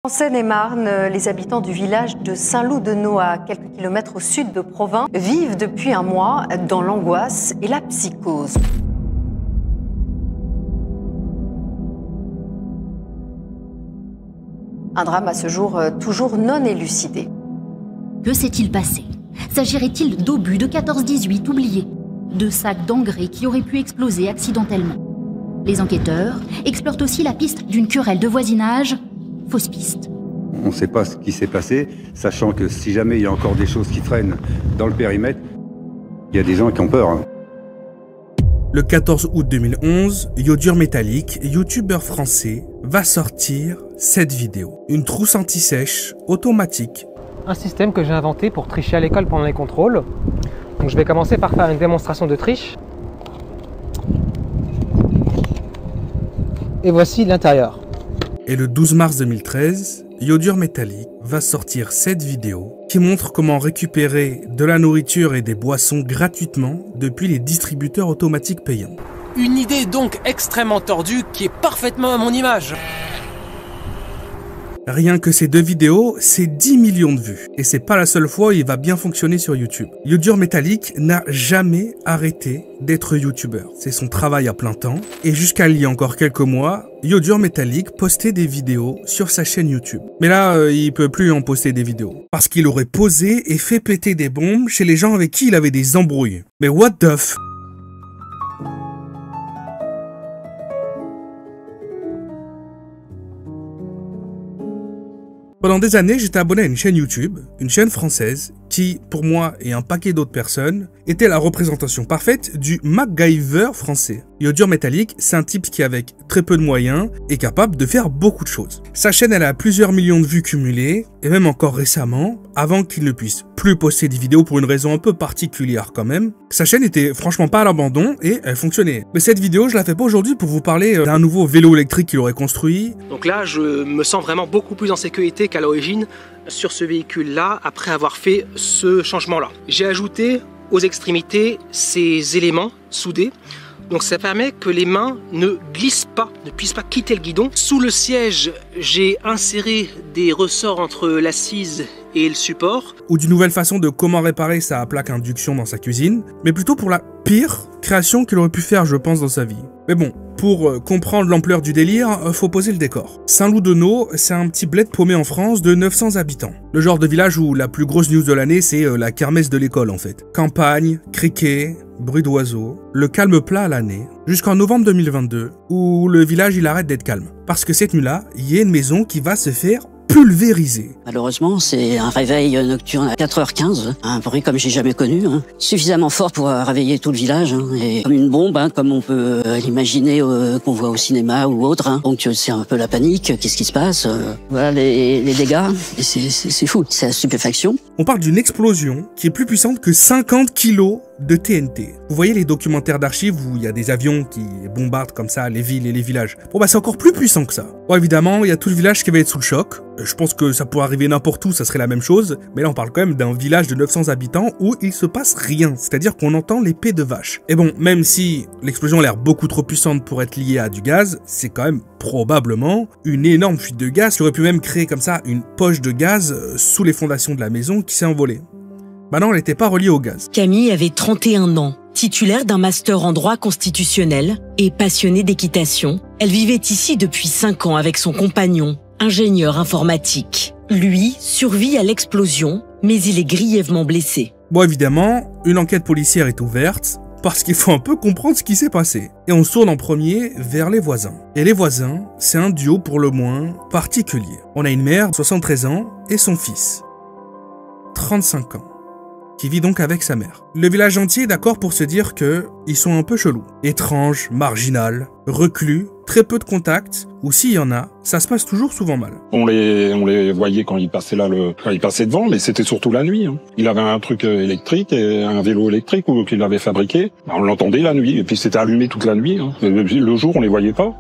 En Seine-et-Marne, les habitants du village de Saint-Loup-de-Nau, à quelques kilomètres au sud de Provins, vivent depuis un mois dans l'angoisse et la psychose. Un drame à ce jour toujours non élucidé. Que s'est-il passé? S'agirait-il d'obus de 14-18 oubliés? De sacs d'engrais qui auraient pu exploser accidentellement? Les enquêteurs explorent aussi la piste d'une querelle de voisinage. Fausse piste. On ne sait pas ce qui s'est passé, sachant que si jamais il y a encore des choses qui traînent dans le périmètre, il y a des gens qui ont peur. Le 14 août 2011, Iodure Métallique, youtubeur français, va sortir cette vidéo. Une trousse anti-sèche automatique. Un système que j'ai inventé pour tricher à l'école pendant les contrôles. Donc je vais commencer par faire une démonstration de triche. Et voici l'intérieur. Et le 12 mars 2013, Iodure Métallique va sortir cette vidéo qui montre comment récupérer de la nourriture et des boissons gratuitement depuis les distributeurs automatiques payants. Une idée donc extrêmement tordue qui est parfaitement à mon image. Rien que ces deux vidéos, c'est 10 millions de vues. Et c'est pas la seule fois où il va bien fonctionner sur YouTube. Iodure Métallique n'a jamais arrêté d'être youtubeur. C'est son travail à plein temps. Et jusqu'à il y a encore quelques mois, Iodure Métallique postait des vidéos sur sa chaîne YouTube. Mais là, il peut plus en poster des vidéos. Parce qu'il aurait posé et fait péter des bombes chez les gens avec qui il avait des embrouilles. Mais what the f... Pendant des années, j'étais abonné à une chaîne YouTube, une chaîne française, qui, pour moi et un paquet d'autres personnes, était la représentation parfaite du MacGyver français. Iodure Métallique, c'est un type qui, avec très peu de moyens, est capable de faire beaucoup de choses. Sa chaîne, elle a plusieurs millions de vues cumulées, et même encore récemment, avant qu'il ne puisse plus poster des vidéos pour une raison un peu particulière quand même, sa chaîne était franchement pas à l'abandon et elle fonctionnait. Mais cette vidéo, je la fais pas aujourd'hui pour vous parler d'un nouveau vélo électrique qu'il aurait construit. Donc là, je me sens vraiment beaucoup plus en sécurité qu'à l'origine sur ce véhicule-là, après avoir fait ce changement-là. J'ai ajouté aux extrémités ces éléments soudés. Donc ça permet que les mains ne glissent pas, ne puissent pas quitter le guidon. Sous le siège, j'ai inséré des ressorts entre l'assise et le support. Ou d'une nouvelle façon de comment réparer sa plaque induction dans sa cuisine, mais plutôt pour la pire création qu'il aurait pu faire, je pense, dans sa vie. Mais bon, pour comprendre l'ampleur du délire, faut poser le décor. Saint-Loup-de-Nau, c'est un petit bled paumé en France de 900 habitants. Le genre de village où la plus grosse news de l'année, c'est la kermesse de l'école en fait. Campagne, criquets, bruit d'oiseaux, le calme plat à l'année, jusqu'en novembre 2022, où le village il arrête d'être calme. Parce que cette nuit-là, il y a une maison qui va se faire pulvérisé. Malheureusement, c'est un réveil nocturne à 4h15, un bruit comme j'ai jamais connu, suffisamment fort pour réveiller tout le village, et comme une bombe, comme on peut l'imaginer qu'on voit au cinéma ou autre. Donc c'est un peu la panique, qu'est-ce qui se passe? Voilà les dégâts, et c'est fou, c'est la stupéfaction. On parle d'une explosion qui est plus puissante que 50 kilos de TNT. Vous voyez les documentaires d'archives où il y a des avions qui bombardent comme ça les villes et les villages. Bon bah c'est encore plus puissant que ça. Bon évidemment, il y a tout le village qui va être sous le choc. Je pense que ça pourrait arriver n'importe où, ça serait la même chose. Mais là on parle quand même d'un village de 900 habitants où il se passe rien. C'est-à-dire qu'on entend l'épée de vache. Et bon, même si l'explosion a l'air beaucoup trop puissante pour être liée à du gaz, c'est quand même probablement une énorme fuite de gaz qui aurait pu même créer comme ça une poche de gaz sous les fondations de la maison qui s'est envolée. Bah non, elle n'était pas reliée au gaz. Camille avait 31 ans, titulaire d'un master en droit constitutionnel et passionnée d'équitation. Elle vivait ici depuis 5 ans avec son compagnon, ingénieur informatique. Lui survit à l'explosion, mais il est grièvement blessé. Bon évidemment, une enquête policière est ouverte, parce qu'il faut un peu comprendre ce qui s'est passé. Et on se tourne en premier vers les voisins. Et les voisins, c'est un duo pour le moins particulier. On a une mère, 73 ans, et son fils, 35 ans. Qui vit donc avec sa mère. Le village entier est d'accord pour se dire que ils sont un peu chelous. Étranges, marginal, reclus, très peu de contacts, ou s'il y en a, ça se passe toujours souvent mal. On les voyait quand ils passaient là, quand ils passaient devant, mais c'était surtout la nuit. Il avait un truc électrique, un vélo électrique qu'il avait fabriqué. On l'entendait la nuit, et puis c'était allumé toute la nuit. Le jour, on les voyait pas.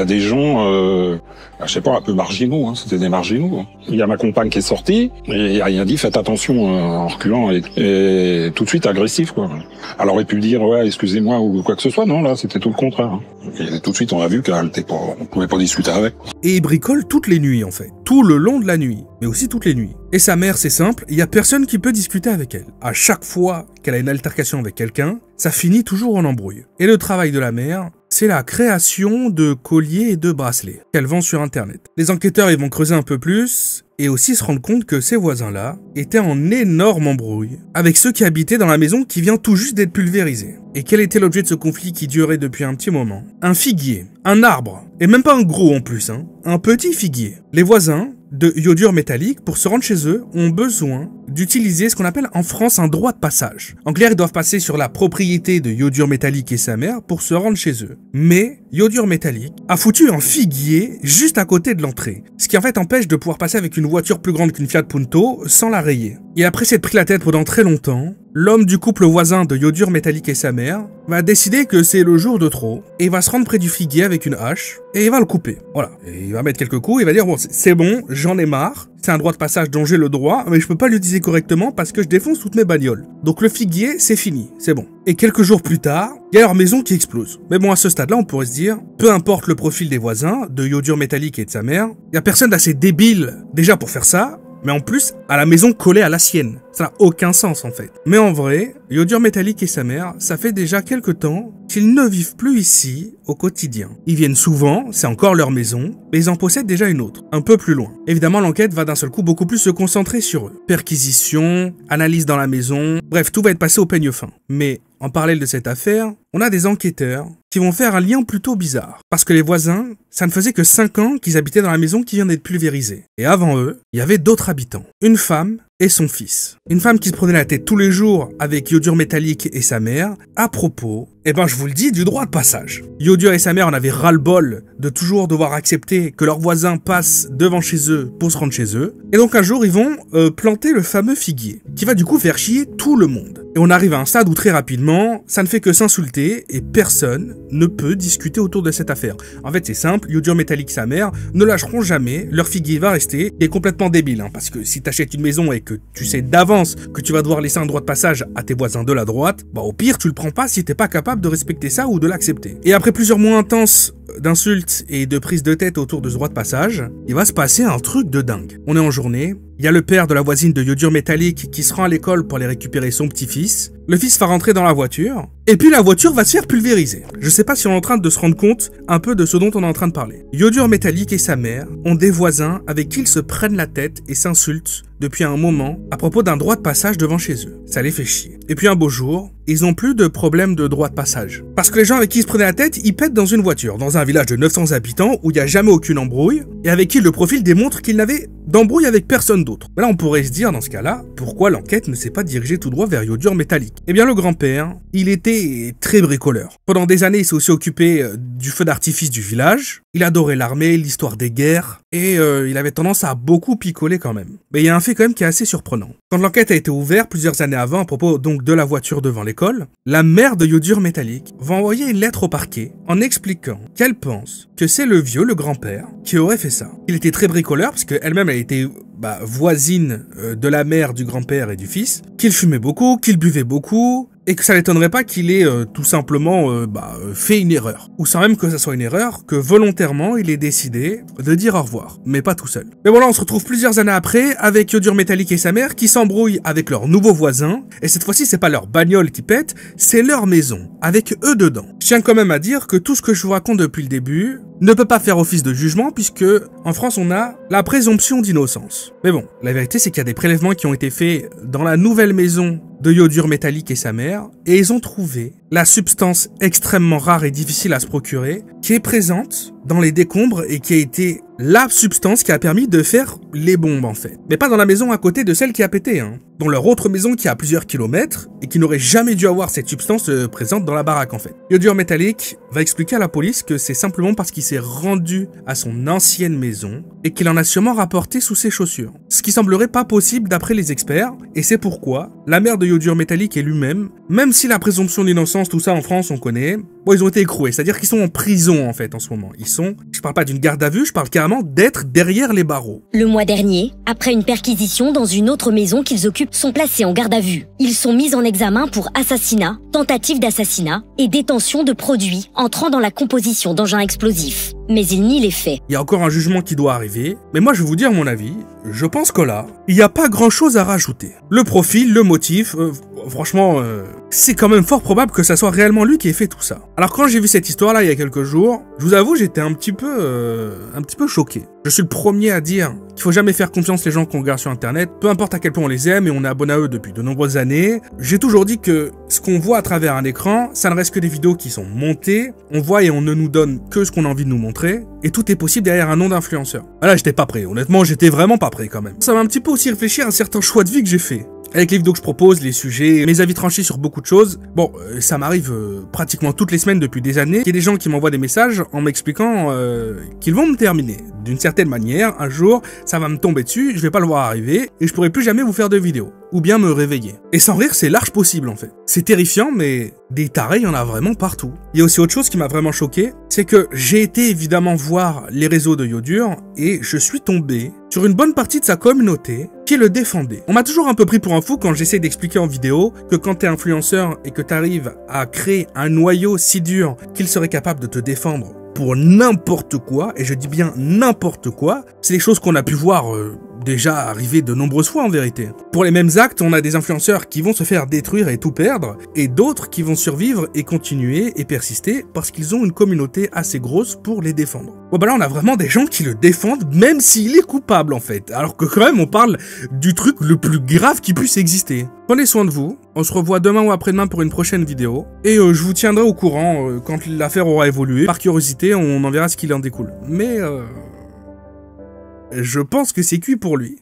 Des gens, je sais pas, un peu marginaux. C'était des marginaux. Il y a ma compagne qui est sortie, et elle a dit faites attention en reculant, et tout de suite agressif, quoi. Elle aurait pu dire ouais, excusez-moi. moi ou quoi que ce soit. Non, là, c'était tout le contraire. Et tout de suite, on a vu on pouvait pas discuter avec. Et il bricole toutes les nuits, en fait. Tout le long de la nuit, mais aussi toutes les nuits. Et sa mère, c'est simple, il y a personne qui peut discuter avec elle. À chaque fois qu'elle a une altercation avec quelqu'un, ça finit toujours en embrouille. Et le travail de la mère, c'est la création de colliers et de bracelets qu'elle vend sur Internet. Les enquêteurs, ils vont creuser un peu plus et aussi se rendre compte que ces voisins-là étaient en énorme embrouille avec ceux qui habitaient dans la maison qui vient tout juste d'être pulvérisée. Et quel était l'objet de ce conflit qui durait depuis un petit moment? Un figuier, un arbre, et même pas un gros en plus, hein, un petit figuier. Les voisins de iodure métallique, pour se rendre chez eux, ont besoin d'utiliser ce qu'on appelle en France un droit de passage. En clair, ils doivent passer sur la propriété de iodure métallique et sa mère pour se rendre chez eux. Mais iodure métallique a foutu un figuier juste à côté de l'entrée, ce qui en fait empêche de pouvoir passer avec une voiture plus grande qu'une Fiat Punto sans la rayer. Et après s'être pris la tête pendant très longtemps, l'homme du couple voisin de iodure métallique et sa mère va décider que c'est le jour de trop et il va se rendre près du figuier avec une hache et il va le couper. Voilà. Et il va mettre quelques coups, il va dire bon c'est bon, j'en ai marre, c'est un droit de passage dont j'ai le droit, mais je peux pas l'utiliser correctement parce que je défonce toutes mes bagnoles. Donc le figuier, c'est fini, c'est bon. Et quelques jours plus tard, il y a leur maison qui explose. Mais bon, à ce stade-là, on pourrait se dire, peu importe le profil des voisins, de iodure métallique et de sa mère, il y a personne d'assez débile déjà pour faire ça, mais en plus, à la maison collée à la sienne. Ça n'a aucun sens en fait. Mais en vrai, iodure métallique et sa mère, ça fait déjà quelque temps qu'ils ne vivent plus ici au quotidien. Ils viennent souvent, c'est encore leur maison, mais ils en possèdent déjà une autre, un peu plus loin. Évidemment, l'enquête va d'un seul coup beaucoup plus se concentrer sur eux. Perquisition, analyse dans la maison, bref, tout va être passé au peigne fin. Mais en parallèle de cette affaire, on a des enquêteurs qui vont faire un lien plutôt bizarre. Parce que les voisins, ça ne faisait que 5 ans qu'ils habitaient dans la maison qui vient d'être pulvérisée. Et avant eux, il y avait d'autres habitants. Une femme et son fils. Une femme qui se prenait la tête tous les jours avec iodure métallique et sa mère, à propos, je vous le dis, du droit de passage. Iodure et sa mère en avaient ras-le-bol de toujours devoir accepter que leurs voisins passent devant chez eux pour se rendre chez eux. Et donc un jour, ils vont planter le fameux figuier, qui va du coup faire chier tout le monde. Et on arrive à un stade où très rapidement, ça ne fait que s'insulter et personne ne peut discuter autour de cette affaire. En fait, c'est simple, iodure métallique et sa mère ne lâcheront jamais, leur figuier va rester, et est complètement débile, hein, parce que si t'achètes une maison et que tu sais d'avance que tu vas devoir laisser un droit de passage à tes voisins de la droite, au pire, tu le prends pas si t'es pas capable de respecter ça ou de l'accepter. Et après plusieurs mois intenses d'insultes et de prises de tête autour de ce droit de passage, il va se passer un truc de dingue. On est en journée, il y a le père de la voisine de iodure métallique qui se rend à l'école pour aller récupérer son petit-fils. Le fils va rentrer dans la voiture, et puis la voiture va se faire pulvériser. Je sais pas si on est en train de se rendre compte un peu de ce dont on est en train de parler. Iodure métallique et sa mère ont des voisins avec qui ils se prennent la tête et s'insultent depuis un moment à propos d'un droit de passage devant chez eux. Ça les fait chier. Et puis un beau jour, ils n'ont plus de problème de droit de passage. Parce que les gens avec qui ils se prenaient la tête, ils pètent dans une voiture, dans un village de 900 habitants où il n'y a jamais aucune embrouille, et avec qui le profil démontre qu'ils n'avaient d'embrouille avec personne d'autre. Mais là, on pourrait se dire, dans ce cas-là, pourquoi l'enquête ne s'est pas dirigée tout droit vers iodure métallique? Eh bien, le grand-père, il était très bricoleur. Pendant des années, il s'est aussi occupé du feu d'artifice du village. Il adorait l'armée, l'histoire des guerres, et il avait tendance à beaucoup picoler quand même. Mais il y a un fait quand même qui est assez surprenant. Quand l'enquête a été ouverte plusieurs années avant, à propos donc de la voiture devant l'école, la mère de iodure métallique va envoyer une lettre au parquet en expliquant qu'elle pense que c'est le vieux, le grand-père, qui aurait fait ça. Il était très bricoleur, parce qu'elle-même, elle était voisine de la mère du grand-père et du fils, qu'il fumait beaucoup, qu'il buvait beaucoup, et que ça l'étonnerait pas qu'il ait tout simplement fait une erreur. Ou sans même que ça soit une erreur, que volontairement il ait décidé de dire au revoir, mais pas tout seul. Mais bon là on se retrouve plusieurs années après avec iodure métallique et sa mère qui s'embrouillent avec leurs nouveaux voisins, et cette fois-ci c'est pas leur bagnole qui pète, c'est leur maison, avec eux dedans. Je tiens quand même à dire que tout ce que je vous raconte depuis le début ne peut pas faire office de jugement puisque en France on a la présomption d'innocence. Mais bon, la vérité c'est qu'il y a des prélèvements qui ont été faits dans la nouvelle maison de iodure métallique et sa mère, et ils ont trouvé la substance extrêmement rare et difficile à se procurer, qui est présente dans les décombres et qui a été la substance qui a permis de faire les bombes en fait. Mais pas dans la maison à côté de celle qui a pété, hein. Dans leur autre maison qui a plusieurs kilomètres et qui n'aurait jamais dû avoir cette substance présente dans la baraque en fait. Iodure métallique va expliquer à la police que c'est simplement parce qu'il s'est rendu à son ancienne maison et qu'il en a sûrement rapporté sous ses chaussures. Ce qui semblerait pas possible d'après les experts, et c'est pourquoi la mère de iodure métallique et lui-même, même si la présomption d'innocence, tout ça en France on connaît, ils ont été écroués, c'est-à-dire qu'ils sont en prison en fait en ce moment. Je parle pas d'une garde à vue, je parle carrément d'être derrière les barreaux. Le mois dernier, Après une perquisition dans une autre maison qu'ils occupent, sont placés en garde à vue. Ils sont mis en examen pour assassinat, tentative d'assassinat et détention de produits entrant dans la composition d'engins explosifs. Mais ils nient les faits. Il y a encore un jugement qui doit arriver, mais moi je vais vous dire mon avis. Je pense que là, il n'y a pas grand chose à rajouter. Le profil, le motif, franchement, c'est quand même fort probable que ça soit réellement lui qui ait fait tout ça. Alors quand j'ai vu cette histoire-là il y a quelques jours, je vous avoue j'étais un petit peu choqué. Je suis le premier à dire qu'il faut jamais faire confiance les gens qu'on regarde sur internet, peu importe à quel point on les aime et on est abonné à eux depuis de nombreuses années. J'ai toujours dit que ce qu'on voit à travers un écran, ça ne reste que des vidéos qui sont montées, on voit et on ne nous donne que ce qu'on a envie de nous montrer, et tout est possible derrière un nom d'influenceur. Là j'étais pas prêt, honnêtement j'étais vraiment pas prêt quand même. Ça m'a un petit peu aussi réfléchir à un certain choix de vie que j'ai fait. Avec les vidéos que je propose, les sujets, mes avis tranchés sur beaucoup de choses. Bon, ça m'arrive pratiquement toutes les semaines depuis des années. Il y a des gens qui m'envoient des messages en m'expliquant qu'ils vont me terminer. D'une certaine manière, un jour, ça va me tomber dessus, je vais pas le voir arriver, et je pourrai plus jamais vous faire de vidéos. Ou bien me réveiller. Et sans rire, c'est large possible en fait. C'est terrifiant, mais des tarés, il y en a vraiment partout. Il y a aussi autre chose qui m'a vraiment choqué, c'est que j'ai été évidemment voir les réseaux de Yodur, et je suis tombé sur une bonne partie de sa communauté qui le défendait. On m'a toujours un peu pris pour un fou quand j'essaie d'expliquer en vidéo que quand t'es influenceur et que t'arrives à créer un noyau si dur qu'il serait capable de te défendre pour n'importe quoi, et je dis bien n'importe quoi, c'est des choses qu'on a pu voir déjà arriver de nombreuses fois en vérité. Pour les mêmes actes, on a des influenceurs qui vont se faire détruire et tout perdre, et d'autres qui vont survivre et continuer et persister parce qu'ils ont une communauté assez grosse pour les défendre. Bon bah là on a vraiment des gens qui le défendent même s'il est coupable en fait, alors que quand même on parle du truc le plus grave qui puisse exister. Prenez soin de vous, on se revoit demain ou après-demain pour une prochaine vidéo, et je vous tiendrai au courant quand l'affaire aura évolué. Par curiosité, on en verra ce qu'il en découle. Mais je pense que c'est cuit pour lui.